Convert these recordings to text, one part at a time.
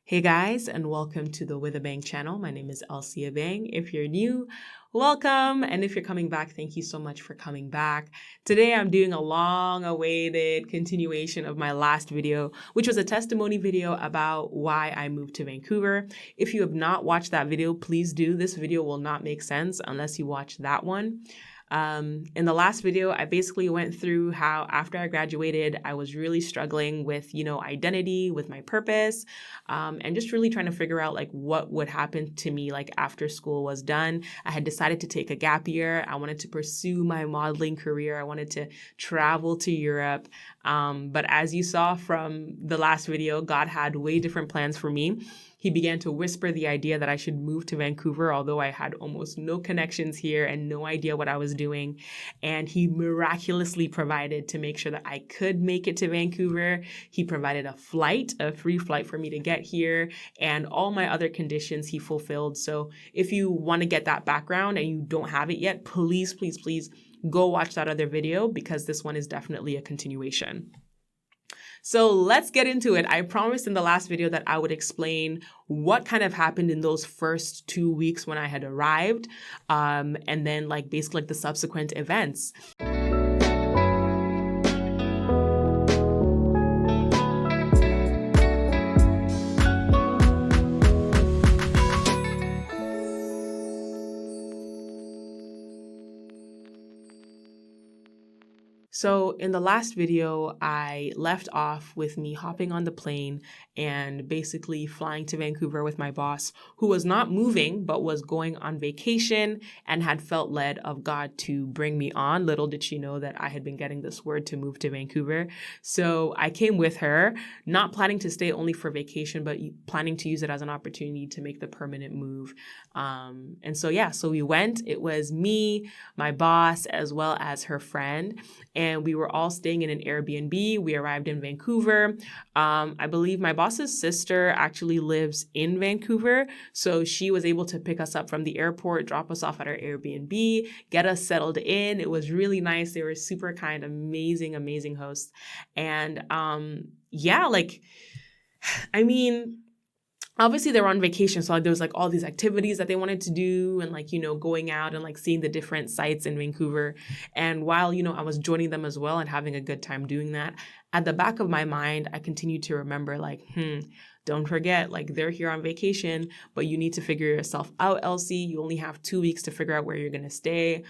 Hey guys, and welcome to the With a Bang channel. My name is Elsie Abang. If you're new, welcome. And if you're coming back, thank you so much for coming back. Today, I'm doing a long-awaited continuation of my last video, which was a testimony video about why I moved to Vancouver. If you have not watched that video, please do. This video will not make sense unless you watch that one. In the last video, I basically went through how after I graduated, I was really struggling with, identity, with my purpose, and just really trying to figure out like what would happen to me like after school was done. I had decided to take a gap year. I wanted to pursue my modeling career. I wanted to travel to Europe. But as you saw from the last video, God had way different plans for me. He began to whisper the idea that I should move to Vancouver, although I had almost no connections here and no idea what I was doing. And he miraculously provided to make sure that I could make it to Vancouver. He provided a free flight for me to get here, and all my other conditions he fulfilled. So if you want to get that background and you don't have it yet, please go watch that other video because this one is definitely a continuation. So let's get into it. I promised in the last video that I would explain what kind of happened in those first 2 weeks when I had arrived, and then basically the subsequent events. So in the last video, I left off with me hopping on the plane and basically flying to Vancouver with my boss, who was not moving, but was going on vacation and had felt led of God to bring me on. Little did she know that I had been getting this word to move to Vancouver. So I came with her, not planning to stay only for vacation, but planning to use it as an opportunity to make the permanent move. So we went. It was me, my boss, as well as her friend. And we were all staying in an Airbnb. We arrived in Vancouver. I believe my boss's sister actually lives in Vancouver. So she was able to pick us up from the airport, drop us off at our Airbnb, get us settled in. It was really nice. They were super kind, amazing hosts. And obviously they were on vacation, so there was all these activities that they wanted to do and going out and seeing the different sites in Vancouver. And while, I was joining them as well and having a good time doing that, at the back of my mind, I continued to remember don't forget, they're here on vacation, but you need to figure yourself out, Elsie. You only have 2 weeks to figure out where you're going to stay,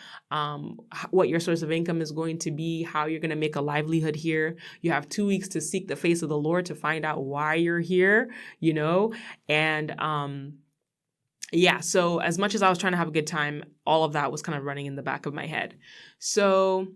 what your source of income is going to be, how you're going to make a livelihood here. You have 2 weeks to seek the face of the Lord to find out why you're here, And so as much as I was trying to have a good time, all of that was kind of running in the back of my head. So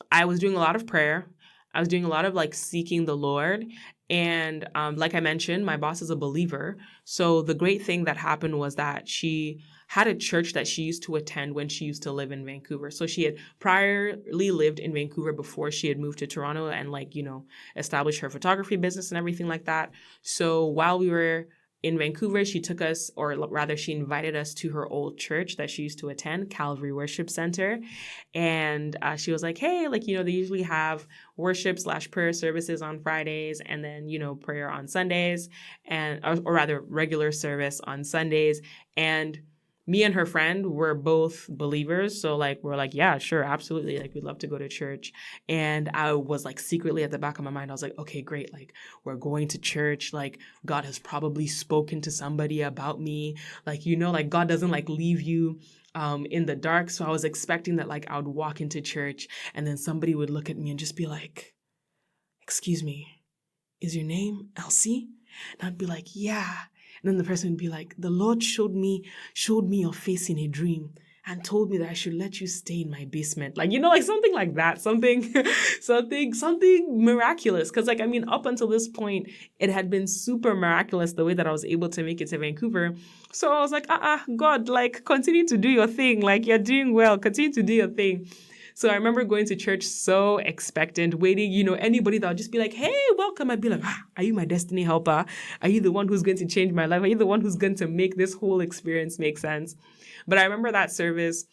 I was doing a lot of prayer. I was doing a lot of seeking the Lord. And like I mentioned, my boss is a believer. So the great thing that happened was that she had a church that she used to attend when she used to live in Vancouver. So she had priorly lived in Vancouver before she had moved to Toronto and established her photography business and everything like that. So while we were in Vancouver, she took us, or rather she invited us to her old church that she used to attend, Calvary Worship Center. And she was like, hey, they usually have worship/prayer services on Fridays and then, prayer on Sundays or rather regular service on Sundays. And me and her friend were both believers. So we're yeah, sure, absolutely. We'd love to go to church. And I was secretly at the back of my mind, I was like, okay, great. We're going to church. God has probably spoken to somebody about me. God doesn't leave you in the dark. So I was expecting that I would walk into church and then somebody would look at me and just be like, excuse me, is your name Elsie? And I'd be like, yeah. And then the person would be like, the Lord showed me your face in a dream and told me that I should let you stay in my basement. Something like that, something miraculous. Cause up until this point, it had been super miraculous the way that I was able to make it to Vancouver. So I was like, God, continue to do your thing. You're doing well, continue to do your thing. So I remember going to church so expectant, waiting, anybody that would just be like, hey, welcome. I'd be like, are you my destiny helper? Are you the one who's going to change my life? Are you the one who's going to make this whole experience make sense? But I remember that service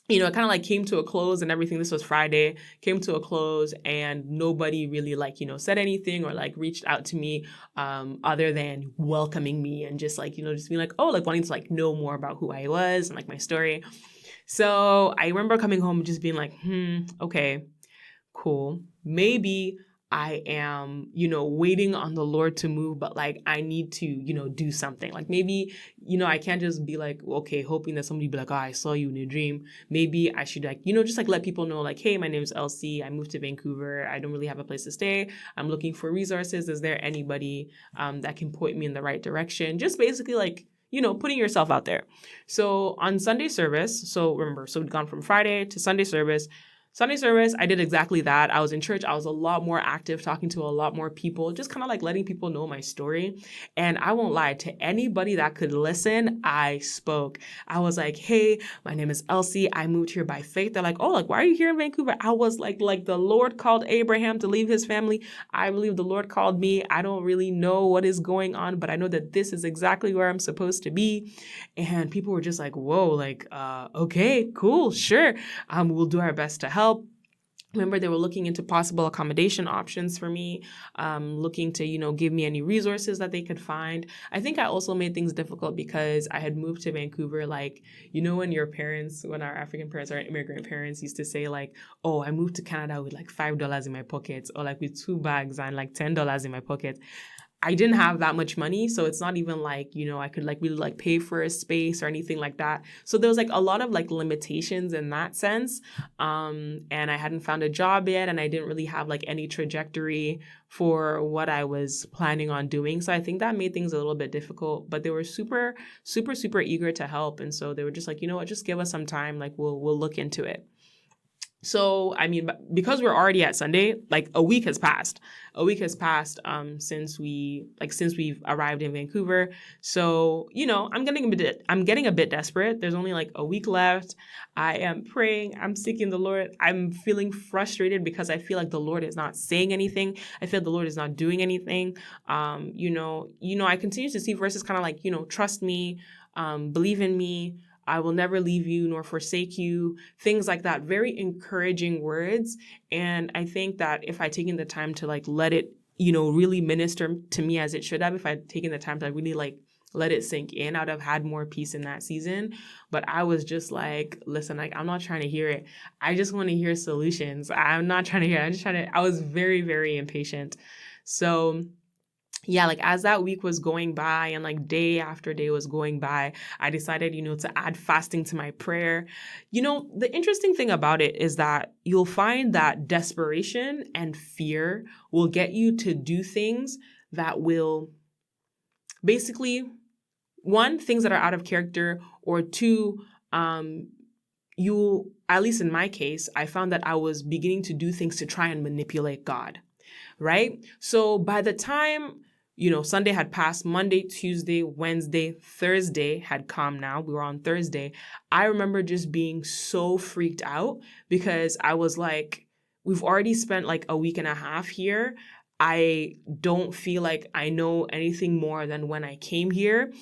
it kind of like came to a close and everything. This was Friday, came to a close, and nobody really like, said anything or like reached out to me other than welcoming me and just like, just being like, oh, like wanting to like know more about who I was and like my story. So I remember coming home just being like, okay, cool. Maybe I am, waiting on the Lord to move, but like I need to, do something. Like maybe, I can't just be like, okay, hoping that somebody be like, oh, I saw you in a dream. Maybe I should like, just like let people know like, hey, my name is Elsie. I moved to Vancouver. I don't really have a place to stay. I'm looking for resources. Is there anybody that can point me in the right direction? Just basically like, putting yourself out there. So on Sunday service, so remember, so we'd gone from Friday to Sunday service. Sunday service, I did exactly that. I was in church. I was a lot more active, talking to a lot more people, just kind of like letting people know my story. And I won't lie, to anybody that could listen, I spoke. I was like, hey, my name is Elsie. I moved here by faith. They're like, oh, like, why are you here in Vancouver? I was like the Lord called Abraham to leave his family. I believe the Lord called me. I don't really know what is going on, but I know that this is exactly where I'm supposed to be. And people were just like, whoa, like, okay, cool, sure. We'll do our best to help. Remember, they were looking into possible accommodation options for me, looking to, give me any resources that they could find. I think I also made things difficult because I had moved to Vancouver. Like, when our African parents, our immigrant parents used to say like, oh, I moved to Canada with like $5 in my pocket, or like with 2 bags and like $10 in my pocket. I didn't have that much money, so it's not even like, I could like really like pay for a space or anything like that. So there was like a lot of like limitations in that sense. And I hadn't found a job yet, and I didn't really have like any trajectory for what I was planning on doing. So I think that made things a little bit difficult, but they were super, super, super eager to help. And so they were just like, you know what, just give us some time. Like we'll look into it. So, I mean, because we're already at Sunday, like a week has passed. Since we've arrived in Vancouver. So, I'm getting a bit desperate. There's only like a week left. I am praying. I'm seeking the Lord. I'm feeling frustrated because I feel like the Lord is not saying anything. I feel the Lord is not doing anything. I continue to see verses kind of like, trust me, believe in me. I will never leave you nor forsake you, things like that, very encouraging words. And I think that if I'd taken the time to like let it, really minister to me as it should have, if I'd taken the time to like really like let it sink in, I'd have had more peace in that season. But I was just like, listen, like, I'm not trying to hear it. I just want to hear solutions. I'm not trying to hear it. I was very, very impatient. So yeah, like as that week was going by and like day after day was going by, I decided, to add fasting to my prayer. The interesting thing about it is that you'll find that desperation and fear will get you to do things that will basically, one, things that are out of character, or two, at least in my case, I found that I was beginning to do things to try and manipulate God, right? So by the time Sunday had passed, Monday, Tuesday, Wednesday, Thursday had come now. We were on Thursday. I remember just being so freaked out because I was like, we've already spent like a week and a half here. I don't feel like I know anything more than when I came here.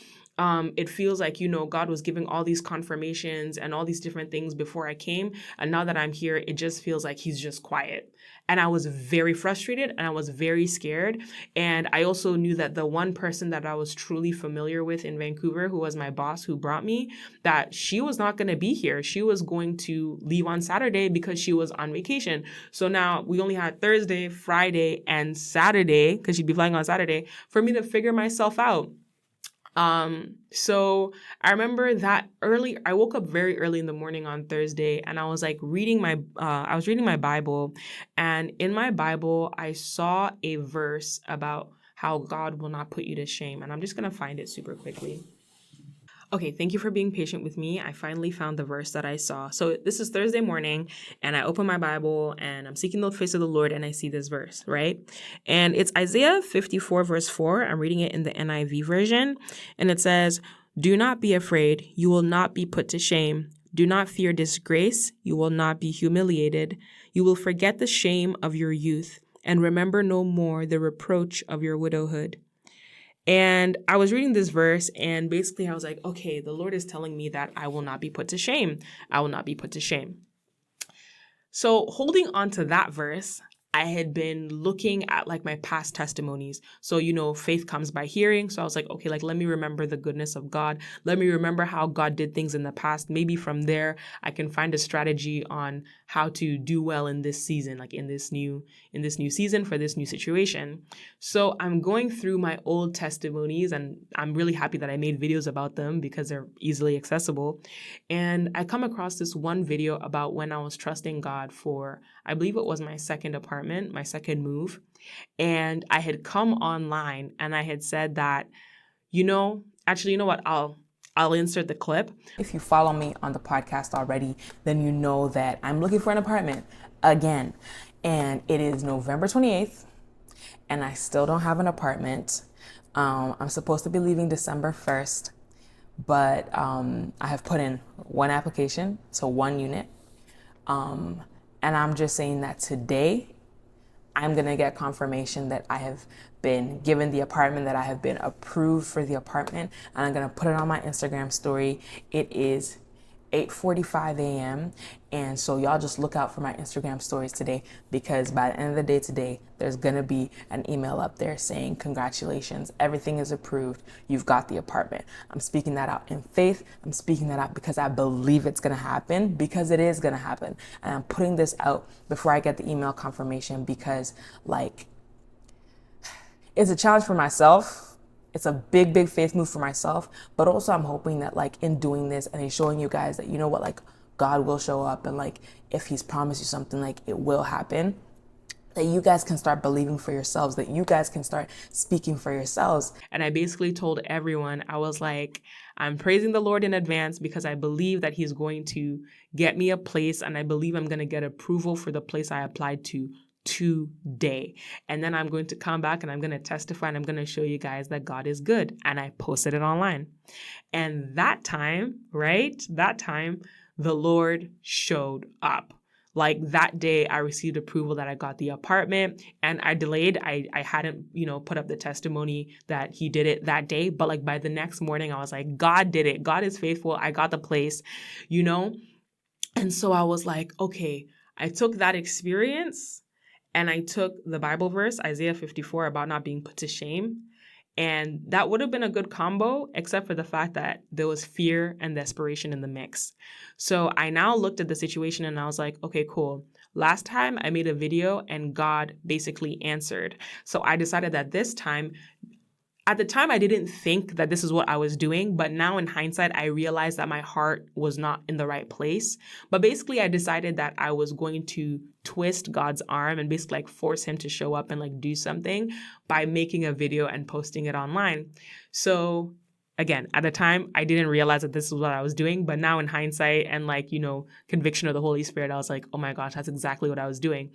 It feels like, God was giving all these confirmations and all these different things before I came. And now that I'm here, it just feels like he's just quiet. And I was very frustrated and I was very scared. And I also knew that the one person that I was truly familiar with in Vancouver, who was my boss who brought me, that she was not going to be here. She was going to leave on Saturday because she was on vacation. So now we only had Thursday, Friday, and Saturday, because she'd be flying on Saturday, for me to figure myself out. So I remember that I woke up very early in the morning on Thursday and I was like reading my Bible, and in my Bible, I saw a verse about how God will not put you to shame. And I'm just going to find it super quickly. Okay, thank you for being patient with me. I finally found the verse that I saw. So this is Thursday morning, and I open my Bible, and I'm seeking the face of the Lord, and I see this verse, right? And it's Isaiah 54, verse 4. I'm reading it in the NIV version, and it says, "Do not be afraid. You will not be put to shame. Do not fear disgrace. You will not be humiliated. You will forget the shame of your youth, and remember no more the reproach of your widowhood." And I was reading this verse, and basically I was like, okay, the Lord is telling me that I will not be put to shame. I will not be put to shame. So holding on to that verse, I had been looking at like my past testimonies. So, faith comes by hearing. So I was like, okay, like let me remember the goodness of God. Let me remember how God did things in the past. Maybe from there, I can find a strategy on how to do well in this season, like in this new season for this new situation. So I'm going through my old testimonies, and I'm really happy that I made videos about them because they're easily accessible. And I come across this one video about when I was trusting God for, I believe it was my second apartment, my second move. And I had come online and I had said that, actually, you know what? I'll insert the clip. If you follow me on the podcast already, then you know that I'm looking for an apartment again. And it is November 28th, and I still don't have an apartment. I'm supposed to be leaving December 1st, but I have put in one application, so one unit. And I'm just saying that today I'm going to get confirmation that I have been given the apartment, that I have been approved for the apartment, and I'm going to put it on my Instagram story. It is 8:45 a.m. And so y'all just look out for my Instagram stories today, because by the end of the day today, there's going to be an email up there saying, congratulations, everything is approved. You've got the apartment. I'm speaking that out in faith. I'm speaking that out because I believe it's going to happen, because it is going to happen. And I'm putting this out before I get the email confirmation because, like, it's a challenge for myself. It's a big, big faith move for myself. But also I'm hoping that, like, in doing this and in showing you guys that, you know what, like, God will show up, and like, if he's promised you something, like, it will happen, that you guys can start believing for yourselves, that you guys can start speaking for yourselves. And I basically told everyone, I was like, I'm praising the Lord in advance because I believe that he's going to get me a place, and I believe I'm going to get approval for the place I applied to today. And then I'm going to come back and I'm going to testify, and I'm going to show you guys that God is good. And I posted it online. And that time, the Lord showed up. Like that day, I received approval that I got the apartment, and I delayed. I hadn't, put up the testimony that he did it that day. But like by the next morning, I was like, God did it. God is faithful. I got the place, And so I was like, okay, I took that experience and I took the Bible verse, Isaiah 54, about not being put to shame. And that would have been a good combo, except for the fact that there was fear and desperation in the mix. So I now looked at the situation and I was like, okay, cool. Last time I made a video and God basically answered. So I decided that this time, at the time, I didn't think that this is what I was doing, but now in hindsight, I realized that my heart was not in the right place. But basically, I decided that I was going to twist God's arm and basically like force him to show up and like do something by making a video and posting it online. So again, at the time, I didn't realize that this is what I was doing, but now in hindsight and conviction of the Holy Spirit, I was like, oh my gosh, that's exactly what I was doing.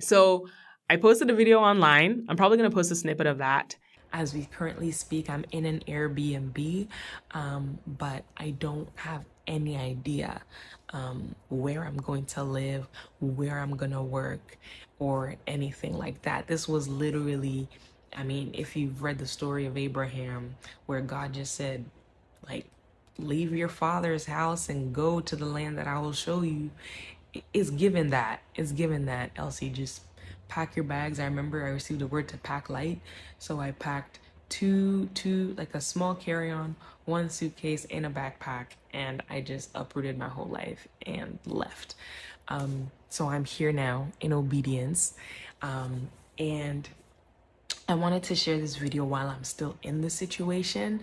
So I posted a video online. I'm probably going to post a snippet of that. As we currently speak, I'm in an Airbnb, but I don't have any idea where I'm going to live, where I'm going to work, or anything like that. This was literally, if you've read the story of Abraham, where God just said, like, leave your father's house and go to the land that I will show you. It's given that. Elsie, just pack your bags. I remember I received a word to pack light. So I packed two, like a small carry-on, one suitcase, and a backpack. And I just uprooted my whole life and left. So I'm here now in obedience. And I wanted to share this video while I'm still in the situation,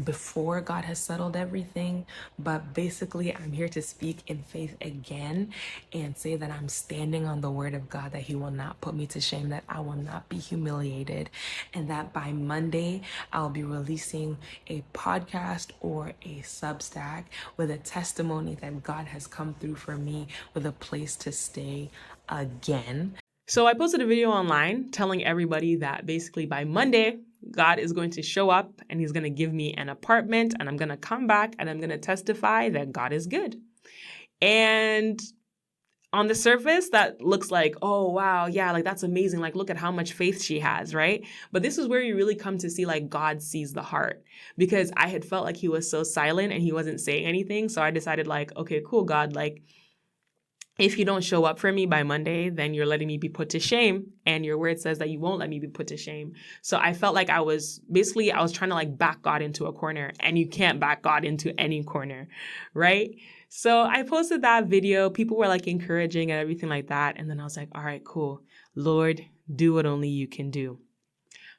before God has settled everything. But basically, I'm here to speak in faith again and say that I'm standing on the word of God, that he will not put me to shame, that I will not be humiliated, and that by Monday, I'll be releasing a podcast or a Substack with a testimony that God has come through for me with a place to stay again. So I posted a video online telling everybody that basically by Monday, God is going to show up and he's going to give me an apartment, and I'm going to come back and I'm going to testify that God is good. And on the surface, that looks like, oh, wow, yeah, like that's amazing. Like, look at how much faith she has, right? But this is where you really come to see like God sees the heart, because I had felt like he was so silent and he wasn't saying anything. So I decided like, okay, cool, God, like, if you don't show up for me by Monday, then you're letting me be put to shame. And your word says that you won't let me be put to shame. So I felt like I was trying to like back God into a corner, and you can't back God into any corner, right? So I posted that video. People were like encouraging and everything like that. And then I was like, all right, cool. Lord, do what only you can do.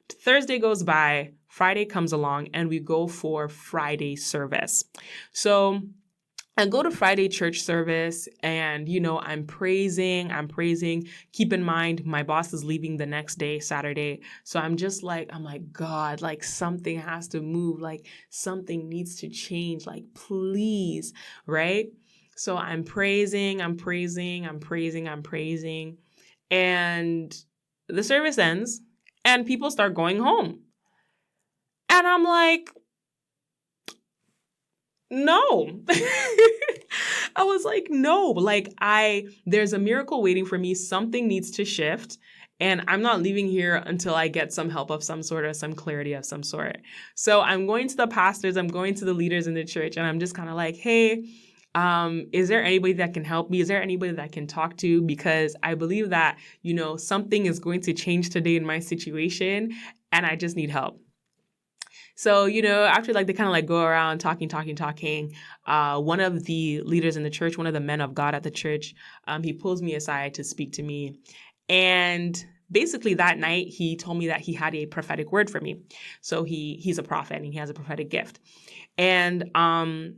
Thursday goes by, Friday comes along, and we go for Friday service. So I go to Friday church service, and, I'm praising. Keep in mind, my boss is leaving the next day, Saturday. So I'm like, God, like something has to move. Like something needs to change. Like, please. Right. So I'm praising. And the service ends and people start going home. And I'm like, no. I was like, no, like there's a miracle waiting for me. Something needs to shift. And I'm not leaving here until I get some help of some sort, or some clarity of some sort. So I'm going to the pastors, I'm going to the leaders in the church, and I'm just kind of like, hey, is there anybody that can help me? Is there anybody that I can talk to? Because I believe that, something is going to change today in my situation, and I just need help. So, after like they kind of like go around talking, one of the leaders in the church, one of the men of God at the church, he pulls me aside to speak to me. And basically that night he told me that he had a prophetic word for me. So he's a prophet and he has a prophetic gift. And I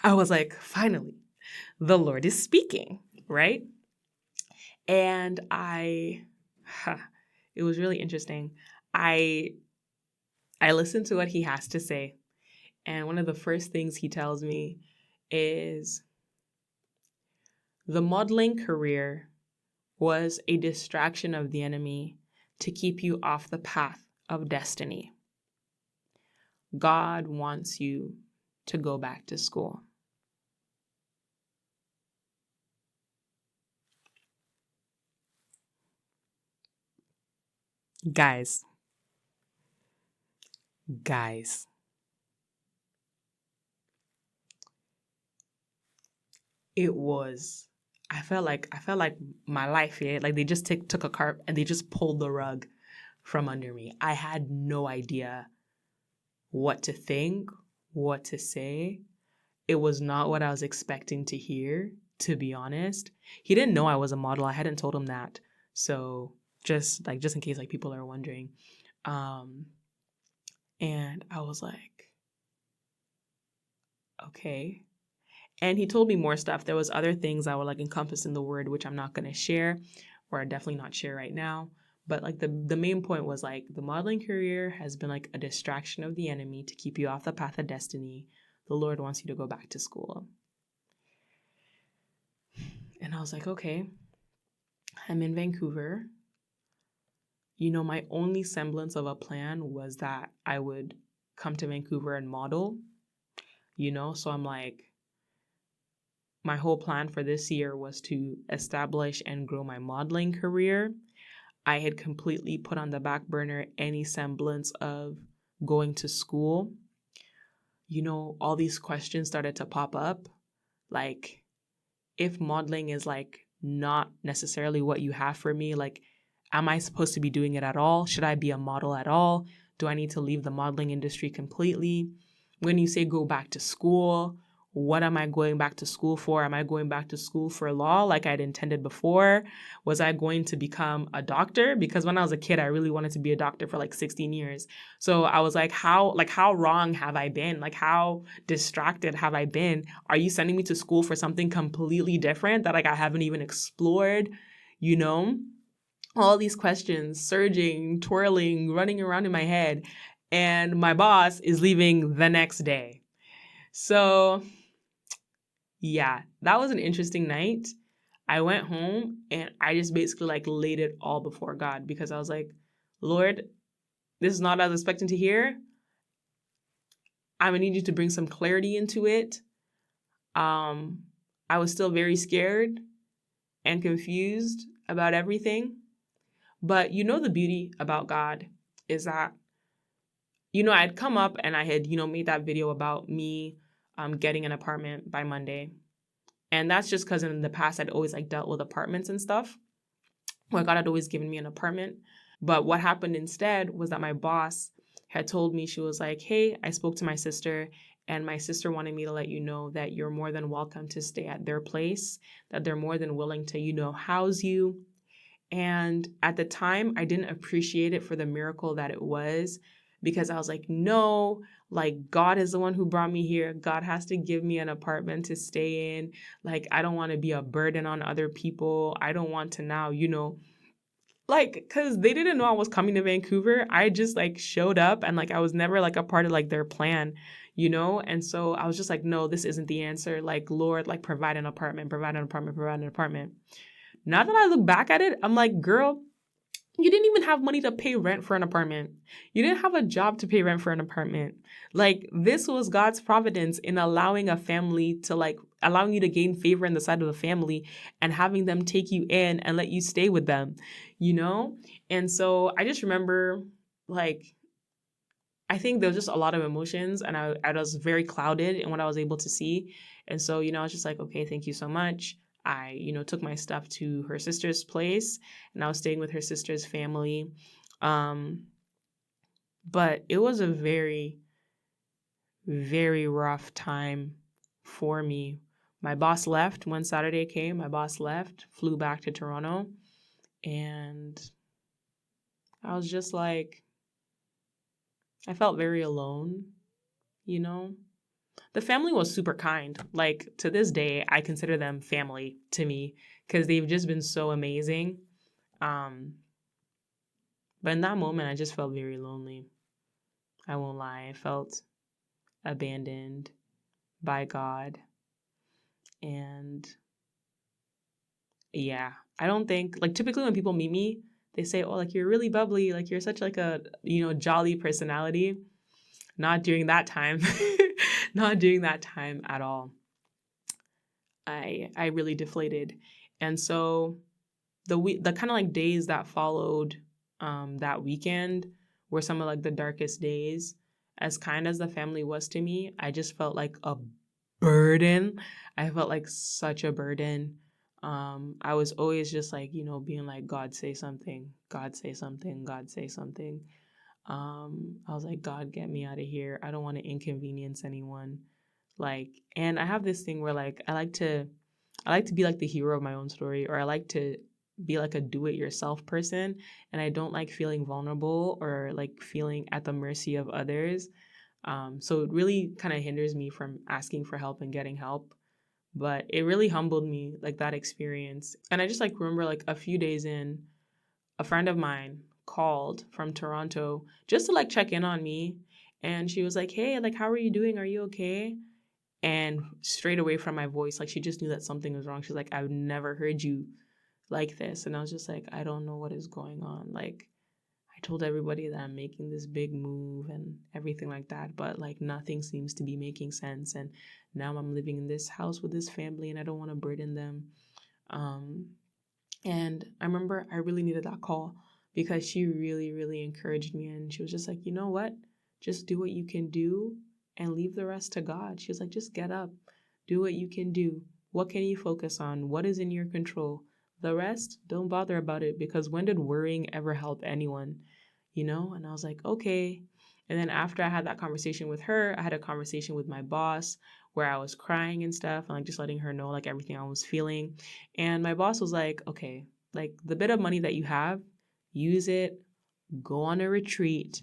was like, finally, the Lord is speaking, right? And it was really interesting. I listened to what he has to say. And one of the first things he tells me is, the modeling career was a distraction of the enemy to keep you off the path of destiny. God wants you to go back to school. Guys. It was, I felt like my life, yeah, like they just took a carp and they just pulled the rug from under me. I had no idea what to think, what to say. It was not what I was expecting to hear, to be honest. He didn't know I was a model. I hadn't told him that. So just in case like people are wondering. And I was like, okay. And he told me more stuff. There was other things that were like encompassed in the word, which I'm not going to share, or definitely not share right now. But like the main point was like, the modeling career has been like a distraction of the enemy to keep you off the path of destiny. The Lord wants you to go back to school. And I was like, okay, I'm in Vancouver. My only semblance of a plan was that I would come to Vancouver and model, so I'm like, my whole plan for this year was to establish and grow my modeling career. I had completely put on the back burner any semblance of going to school. All these questions started to pop up. Like, if modeling is like not necessarily what you have for me, like, am I supposed to be doing it at all? Should I be a model at all? Do I need to leave the modeling industry completely? When you say go back to school, what am I going back to school for? Am I going back to school for law like I'd intended before? Was I going to become a doctor? Because when I was a kid, I really wanted to be a doctor for like 16 years. So I was like, how wrong have I been? Like, how distracted have I been? Are you sending me to school for something completely different that like I haven't even explored? All these questions surging, twirling, running around in my head. And my boss is leaving the next day. So yeah, that was an interesting night. I went home and I just basically like laid it all before God, because I was like, Lord, this is not what I was expecting to hear. I'm gonna need you to bring some clarity into it. I was still very scared and confused about everything. But the beauty about God is that, I'd come up and I had, made that video about me getting an apartment by Monday. And that's just because in the past I'd always like dealt with apartments and stuff. Well, God had always given me an apartment. But what happened instead was that my boss had told me, she was like, hey, I spoke to my sister, and my sister wanted me to let you know that you're more than welcome to stay at their place, that they're more than willing to, house you. And at the time, I didn't appreciate it for the miracle that it was, because I was like, no, like God is the one who brought me here. God has to give me an apartment to stay in. Like, I don't want to be a burden on other people. I don't want to now, like, because they didn't know I was coming to Vancouver. I just like showed up, and like I was never like a part of like their plan, And so I was just like, no, this isn't the answer. Like, Lord, like provide an apartment, provide an apartment, provide an apartment. Now that I look back at it, I'm like, girl, you didn't even have money to pay rent for an apartment. You didn't have a job to pay rent for an apartment. Like, this was God's providence in allowing a family to like allowing you to gain favor in the sight of the family and having them take you in and let you stay with them, And so I just remember, like, I think there was just a lot of emotions, and I was very clouded in what I was able to see. And so, I was just like, okay, thank you so much. I, took my stuff to her sister's place, and I was staying with her sister's family. But it was a very, very rough time for me. My boss left when Saturday came. My boss left, flew back to Toronto, and I was just like, I felt very alone, you know? The family was super kind. Like, to this day, I consider them family to me because they've just been so amazing. But in that moment, I just felt very lonely. I won't lie. I felt abandoned by God. And yeah, I don't think, like, typically when people meet me, they say, oh, like, you're really bubbly. Like, you're such like a, jolly personality. Not during that time. Not during that time at all. I really deflated. And so the kind of like days that followed that weekend were some of like the darkest days. As kind as the family was to me, I just felt like a burden. I felt like such a burden. I was always just like, being like, God say something, God say something, God say something. I was like, God, get me out of here. I don't want to inconvenience anyone. Like, and I have this thing where like I like to be like the hero of my own story, or I like to be like a do-it-yourself person, and I don't like feeling vulnerable or like feeling at the mercy of others. So it really kind of hinders me from asking for help and getting help. But it really humbled me, like that experience. And I just like remember like a few days in, a friend of mine called from Toronto just to like check in on me. And she was like, hey, like, how are you doing? Are you okay? And straight away from my voice, like, she just knew that something was wrong. She's like, I've never heard you like this. And I was just like, I don't know what is going on. Like, I told everybody that I'm making this big move and everything like that, but like nothing seems to be making sense. And now I'm living in this house with this family and I don't want to burden them. Um, and I remember I really needed that call because she really, really encouraged me. And she was just like, you know what? Just do what you can do and leave the rest to God. She was like, just get up, do what you can do. What can you focus on? What is in your control? The rest, don't bother about it, because when did worrying ever help anyone? And I was like, okay. And then after I had that conversation with her, I had a conversation with my boss where I was crying and stuff and like just letting her know like everything I was feeling. And my boss was like, okay, like the bit of money that you have, use it, go on a retreat,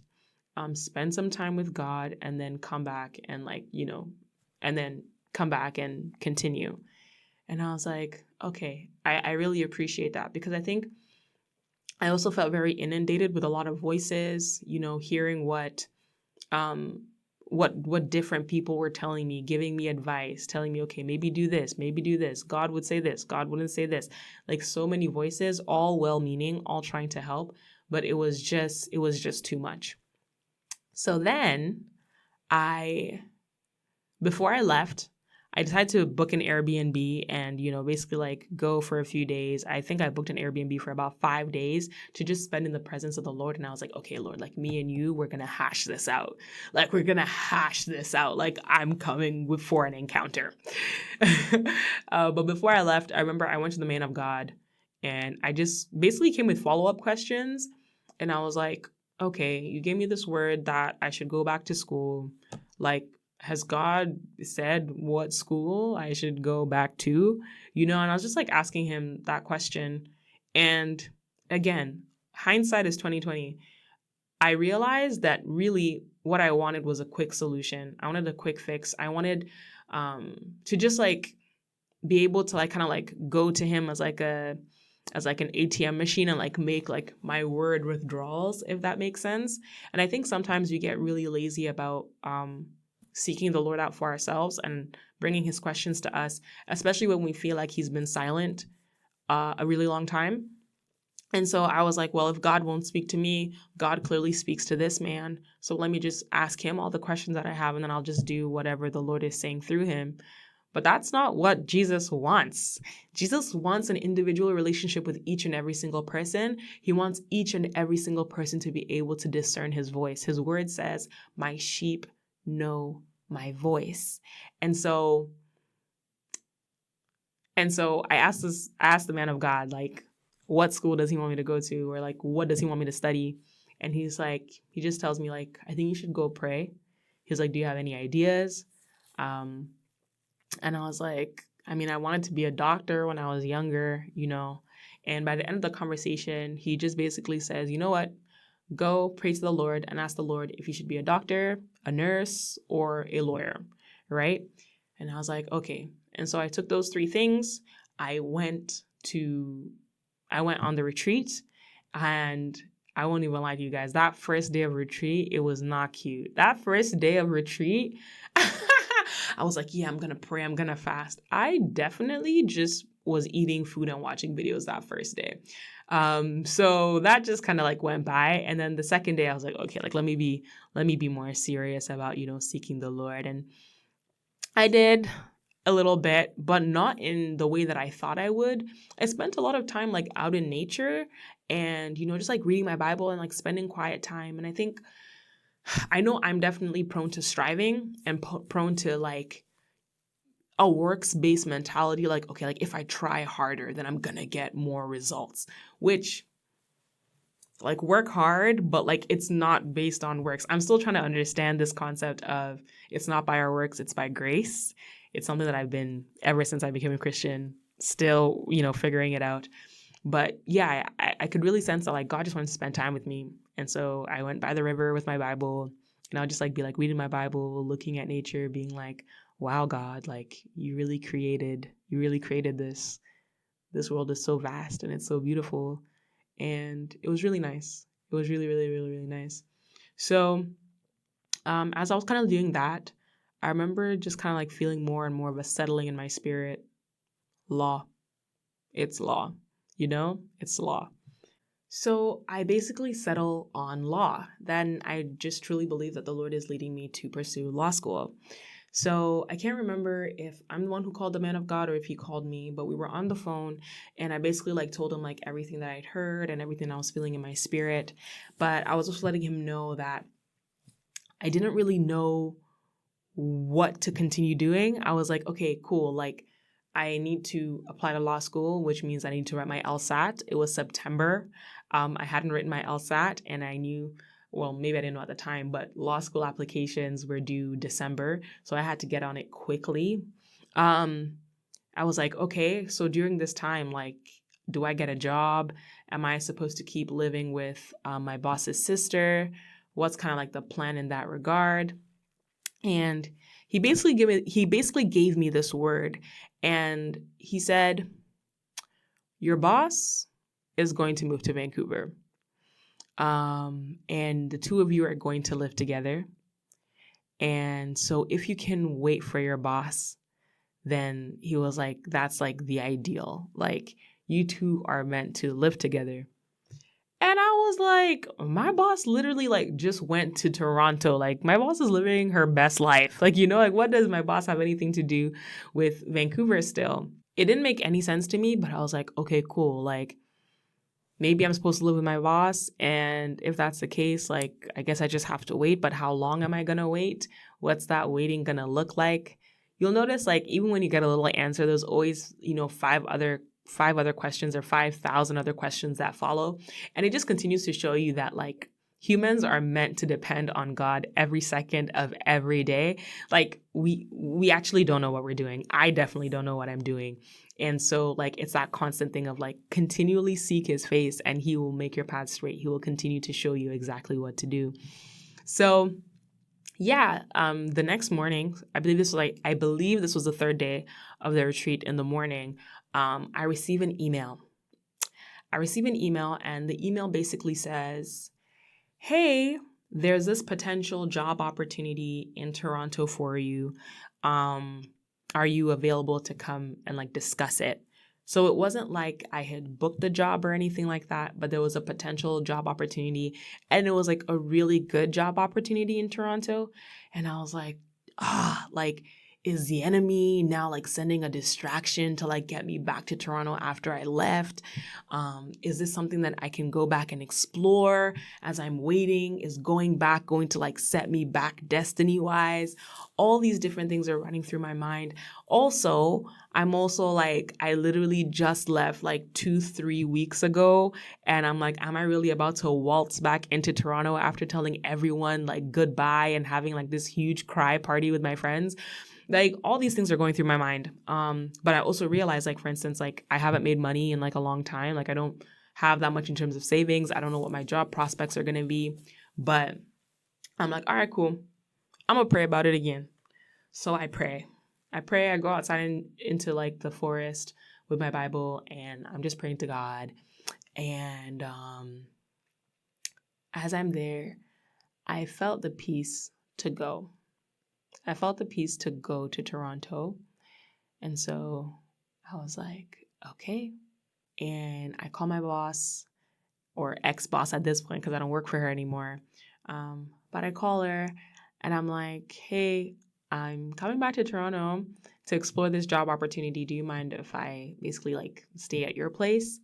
spend some time with God, and then come back and like, and then come back and continue. And I was like, okay, I really appreciate that, because I think I also felt very inundated with a lot of voices, hearing what different people were telling me, giving me advice, telling me, okay, maybe do this, maybe do this. God would say this, God wouldn't say this. Like, so many voices, all well-meaning, all trying to help, but it was just too much. So then before I left, I decided to book an Airbnb and, basically like go for a few days. I think I booked an Airbnb for about 5 days to just spend in the presence of the Lord. And I was like, okay, Lord, like me and you, we're going to hash this out. Like, we're going to hash this out. Like, I'm coming for an encounter. But before I left, I remember I went to the man of God and I just basically came with follow-up questions. And I was like, okay, you gave me this word that I should go back to school. Like, has God said what school I should go back to? And I was just like asking him that question. And again, hindsight is 2020. I realized that really what I wanted was a quick solution. I wanted a quick fix. I wanted to just like be able to like kind of like go to him as like an ATM machine and like make like my word withdrawals, if that makes sense. And I think sometimes we get really lazy about seeking the Lord out for ourselves and bringing his questions to us, especially when we feel like he's been silent a really long time. And so I was like, well, if God won't speak to me, God clearly speaks to this man. So let me just ask him all the questions that I have, and then I'll just do whatever the Lord is saying through him. But that's not what Jesus wants. Jesus wants an individual relationship with each and every single person. He wants each and every single person to be able to discern his voice. His word says, my sheep know my voice. And so I asked the man of God, like, what school does he want me to go to? Or like, what does he want me to study? And he just tells me like, I think you should go pray. He's like, do you have any ideas? And I was like, I mean, I wanted to be a doctor when I was younger, and by the end of the conversation, he just basically says, you know what, go pray to the Lord and ask the Lord if you should be a doctor, a nurse, or a lawyer, right? And I was like, okay. And so I took those three things. I went on the retreat, and I won't even lie to you guys, that first day of retreat, it was not cute. That first day of retreat, I was like, yeah, I'm going to pray. I'm going to fast. I definitely just was eating food and watching videos that first day. So that just kind of like went by. And then the second day I was like, okay, like, let me be more serious about, seeking the Lord. And I did a little bit, but not in the way that I thought I would. I spent a lot of time like out in nature and, just like reading my Bible and like spending quiet time. And I know I'm definitely prone to striving and prone to like a works-based mentality. Like, okay, like if I try harder, then I'm gonna get more results, which like work hard, but like it's not based on works. I'm still trying to understand this concept of it's not by our works, it's by grace. It's something that I've been, ever since I became a Christian, still, figuring it out. But yeah, I could really sense that like God just wanted to spend time with me. And so I went by the river with my Bible, and I'll just like be like reading my Bible, looking at nature, being like, wow, God, like you really created this. This world is so vast and it's so beautiful. And it was really nice. It was really, really, really, really nice. So as I was kind of doing that, I remember just kind of like feeling more and more of a settling in my spirit. Law. It's law. It's law. So I basically settle on law. Then I just truly believe that the Lord is leading me to pursue law school. So I can't remember if I'm the one who called the man of God or if he called me, but we were on the phone and I basically like told him like everything that I'd heard and everything I was feeling in my spirit. But I was also letting him know that I didn't really know what to continue doing. I was like, okay, cool. Like I need to apply to law school, which means I need to write my LSAT. It was September. I hadn't written my LSAT and I knew, well, maybe I didn't know at the time, but law school applications were due December. So I had to get on it quickly. I was like, okay, so during this time, like, do I get a job? Am I supposed to keep living with my boss's sister? What's kind of like the plan in that regard? And he basically gave me this word, and he said, your boss is going to move to Vancouver. And the two of you are going to live together. And so if you can wait for your boss, then he was like, that's like the ideal. Like you two are meant to live together. And I was like, my boss literally like just went to Toronto. Like my boss is living her best life. Like, like what does my boss have anything to do with Vancouver still? It didn't make any sense to me, but I was like, okay, cool. Like maybe I'm supposed to live with my boss. And if that's the case, like I guess I just have to wait. But how long am I going to wait? What's that waiting going to look like? You'll notice like even when you get a little answer, there's always, five other questions or 5,000 other questions that follow. And it just continues to show you that like humans are meant to depend on God every second of every day. Like we actually don't know what we're doing. I definitely don't know what I'm doing. And so like it's that constant thing of like continually seek his face and he will make your path straight. He will continue to show you exactly what to do. So yeah, the next morning, I believe this was the third day of the retreat. In the morning, I receive an email. And the email basically says, hey, there's this potential job opportunity in Toronto for you. Are you available to come and like discuss it? So it wasn't like I had booked the job or anything like that, but there was a potential job opportunity and it was like a really good job opportunity in Toronto. And I was like, like, is the enemy now like sending a distraction to like get me back to Toronto after I left? Is this something that I can go back and explore as I'm waiting? Is going back going to like set me back destiny wise? All these different things are running through my mind. Also, I'm also like, I literally just left like 2-3 weeks ago. And I'm like, am I really about to waltz back into Toronto after telling everyone like goodbye and having like this huge cry party with my friends? Like all these things are going through my mind. But I also realize like, for instance, like I haven't made money in like a long time. Like I don't have that much in terms of savings. I don't know what my job prospects are going to be, but I'm like, all right, cool. I'm going to pray about it again. So I pray, I go outside into like the forest with my Bible and I'm just praying to God. And as I'm there, I felt the peace to go. I felt the peace to go to Toronto. And so I was like, okay. And I call my boss or ex-boss at this point because I don't work for her anymore. But I call her and I'm like, hey, I'm coming back to Toronto to explore this job opportunity. Do you mind if I basically like stay at your place?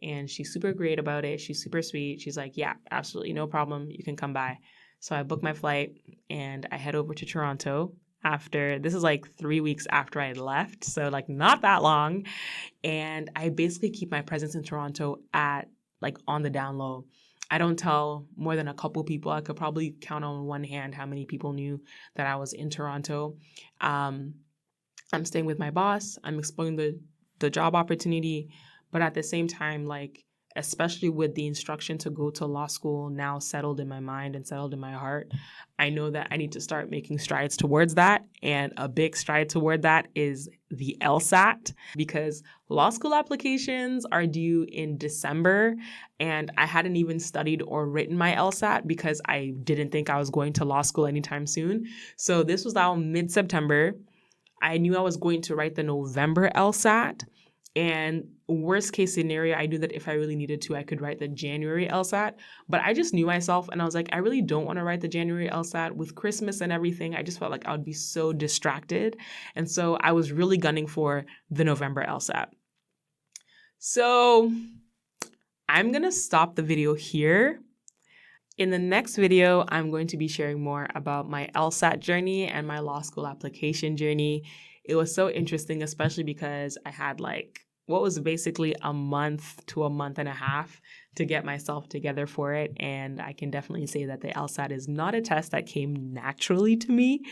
And she's super great about it. She's super sweet. She's like, yeah, absolutely. No problem. You can come by. So I book my flight and I head over to Toronto this is like 3 weeks after I left. So like not that long. And I basically keep my presence in Toronto at like on the down low. I don't tell more than a couple people. I could probably count on one hand how many people knew that I was in Toronto. I'm staying with my boss. I'm exploring the job opportunity. But at the same time, like, especially with the instruction to go to law school now settled in my mind and settled in my heart, I know that I need to start making strides towards that. And a big stride toward that is the LSAT, because law school applications are due in December. And I hadn't even studied or written my LSAT because I didn't think I was going to law school anytime soon. So this was now mid-September. I knew I was going to write the November LSAT. And worst case scenario, I knew that if I really needed to, I could write the January LSAT. But I just knew myself and I was like, I really don't want to write the January LSAT with Christmas and everything. I just felt like I would be so distracted. And so I was really gunning for the November LSAT. So I'm going to stop the video here. In the next video, I'm going to be sharing more about my LSAT journey and my law school application journey. It was so interesting, especially because I had like what was basically a month to a month and a half to get myself together for it. And I can definitely say that the LSAT is not a test that came naturally to me.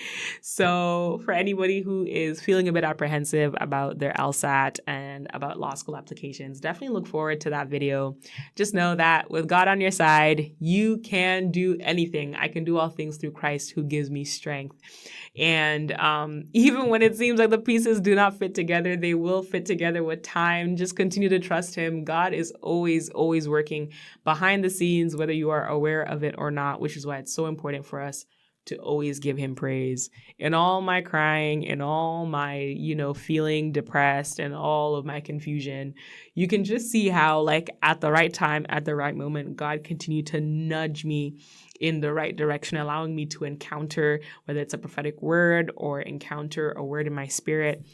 So for anybody who is feeling a bit apprehensive about their LSAT and about law school applications, definitely look forward to that video. Just know that with God on your side, you can do anything. I can do all things through Christ who gives me strength. And even when it seems like the pieces do not fit together, they will fit together with time. Just continue to trust him. God is always, always working behind the scenes, whether you are aware of it or not, which is why it's so important for us to always give him praise. In all my crying, in all my, feeling depressed and all of my confusion, you can just see how, like, at the right time, at the right moment, God continued to nudge me in the right direction, allowing me to encounter, whether it's a prophetic word or encounter a word in my spirit,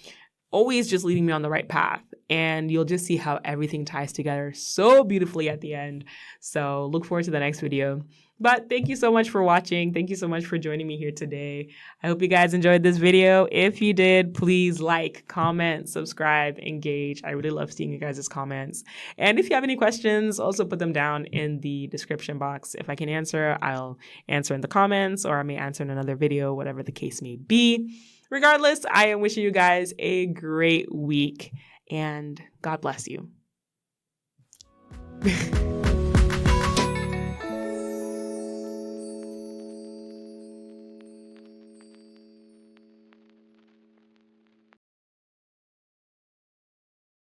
always just leading me on the right path. And you'll just see how everything ties together so beautifully at the end. So look forward to the next video. But thank you so much for watching. Thank you so much for joining me here today. I hope you guys enjoyed this video. If you did, please like, comment, subscribe, engage. I really love seeing you guys' comments. And if you have any questions, also put them down in the description box. If I can answer, I'll answer in the comments, or I may answer in another video, whatever the case may be. Regardless, I am wishing you guys a great week, and God bless you.